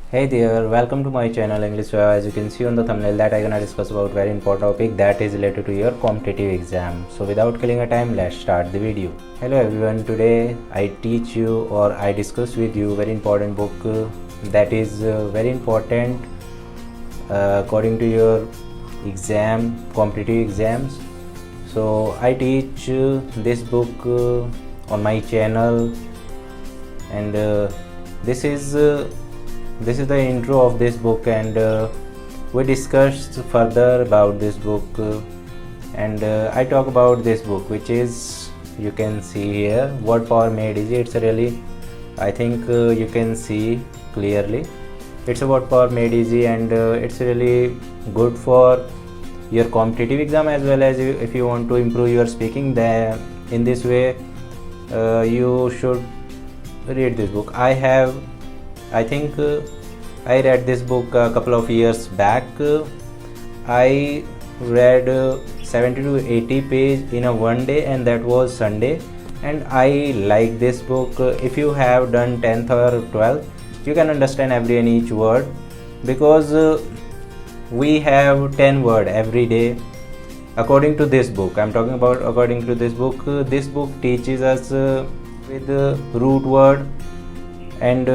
Hey there, welcome to my channel English Web. As you can see on the thumbnail that I'm gonna discuss about very important topic that is related to your competitive exam. So without killing a time, let's start the video. Hello everyone, today I teach you or I discuss with you very important book that is very important according to your exam, competitive exams. So I teach this book on my channel, and this is the intro of this book, and we discussed further about this book, and I talk about this book, which is, you can see here, Word Power Made Easy. It's a really, I think you can see clearly, it's a Word Power Made Easy, and it's really good for your competitive exam as well as if you want to improve your speaking. Then in this way you should read this book. I think I read this book a couple of years back. I read 70 to 80 pages in a one day, and that was Sunday, and I like this book. If you have done 10th or 12th, you can understand every and each word, because we have 10 word every day according to this book. I'm talking about according to this book. This book teaches us with root word and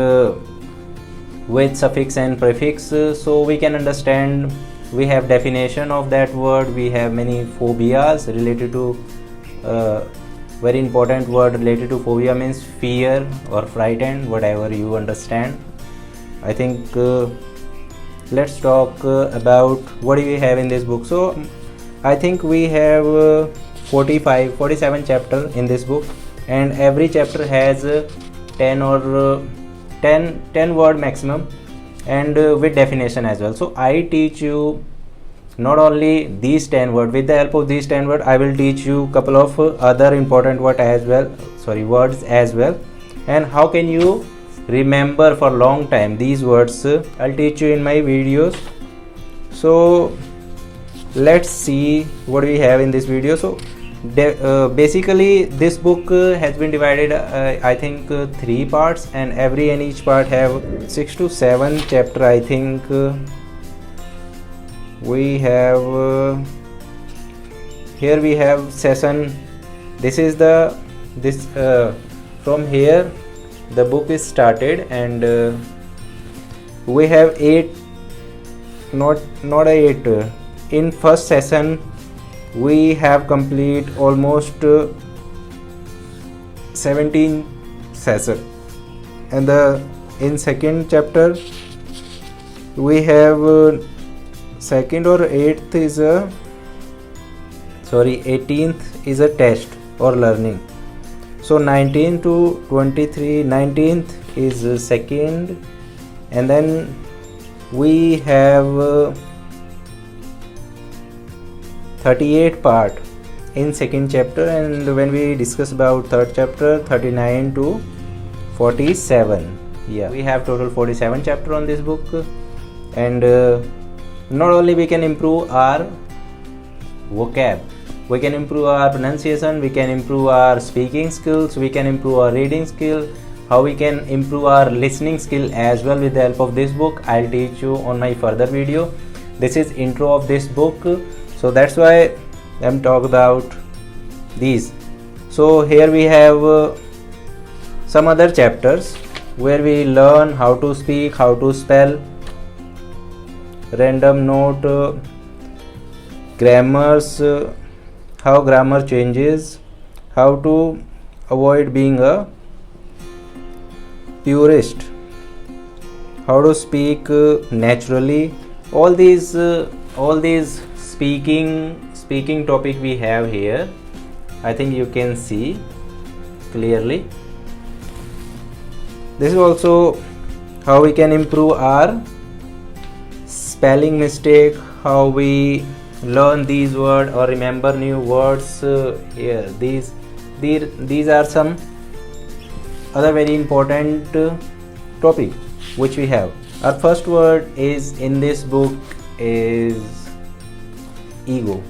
with suffix and prefix, so we can understand. We have definition of that word. We have many phobias related to very important word related to phobia means fear or frightened, whatever you understand. I think let's talk about what do we have in this book. So I think we have 47 chapter in this book, and every chapter has 10 or 10 word maximum, and with definition as well. So I teach you not only these 10 word. With the help of these 10 word, I will teach you couple of other important words as well, and how can you remember for long time these words. I'll teach you in my videos. So let's see what we have in this video. So basically this book has been divided I think 3 parts, and every and each part have 6 to 7 chapter. I think we have here we have session. This is the from here the book is started, and we have 8, not 8. In first session we have complete almost 17 session, and in second chapter we have second or 8th is a 18th is a test or learning. So 19 to 23, 19th is second, and then we have 38 part in second chapter, and when we discuss about third chapter, 39 to 47. Yeah, we have total 47 chapter on this book, and not only we can improve our vocab, we can improve our pronunciation, we can improve our speaking skills, we can improve our reading skill, how we can improve our listening skill as well with the help of this book. I'll teach you on my further video. This is intro of this book, so that's why I'm talking about these. So here we have some other chapters where we learn how to speak, how to spell, random note, grammars, how grammar changes, how to avoid being a purist, how to speak naturally. All these speaking topic we have here. I think you can see clearly. This is also how we can improve our spelling mistake, how we learn these words or remember new words. Here these are some other very important topic which we have. Our first word is in this book is ego,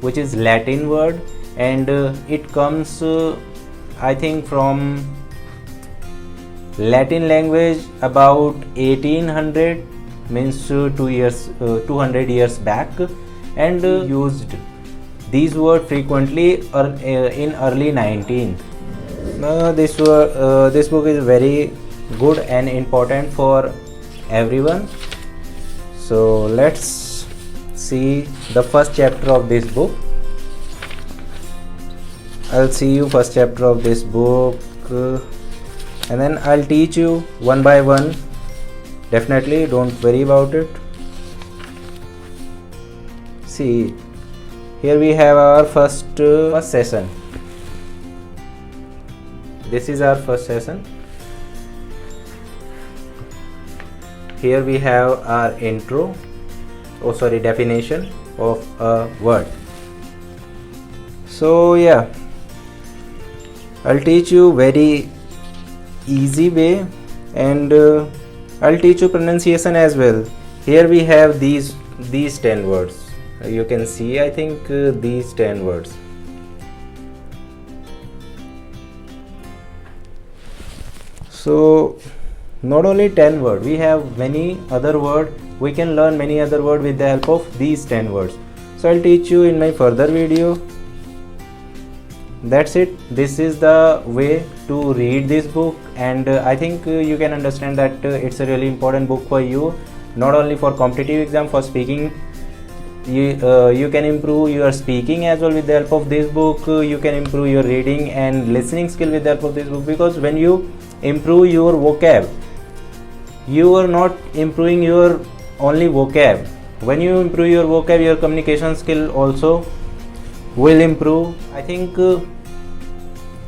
which is Latin word, and it comes I think from Latin language about 1800, means 200 years back, and used these words frequently in early 19th. This book is very good and important for everyone. So let's see the first chapter of this book. I'll see you first chapter of this book, and then I'll teach you one by one. Definitely don't worry about it. See, here we have our first session. This is our first session. Here we have our definition of a word. So yeah, I'll teach you very easy way, and I'll teach you pronunciation as well. Here we have these 10 words. You can see, I think, these 10 words. So not only 10 words, we have many other words. We can learn many other words with the help of these 10 words. So I'll teach you in my further video. That's it. This is the way to read this book, and I think you can understand that it's a really important book for you, not only for competitive exam, for speaking. You can improve your speaking as well with the help of this book. You can improve your reading and listening skill with the help of this book, because when you improve your vocab, you are not improving your only vocab. When you improve your vocab, your communication skill also will improve. I think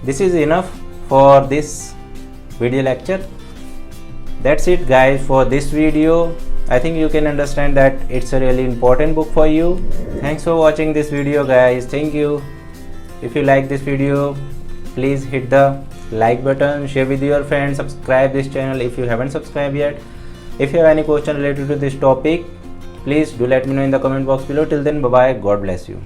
this is enough for this video lecture. That's it guys for this video. I think you can understand that it's a really important book for you. Thanks for watching this video guys. Thank you. If you like this video, please hit the like button, share with your friends, subscribe this channel if you haven't subscribed yet. If you have any question related to this topic, please do let me know in the comment box below. Till then, bye bye. God bless you.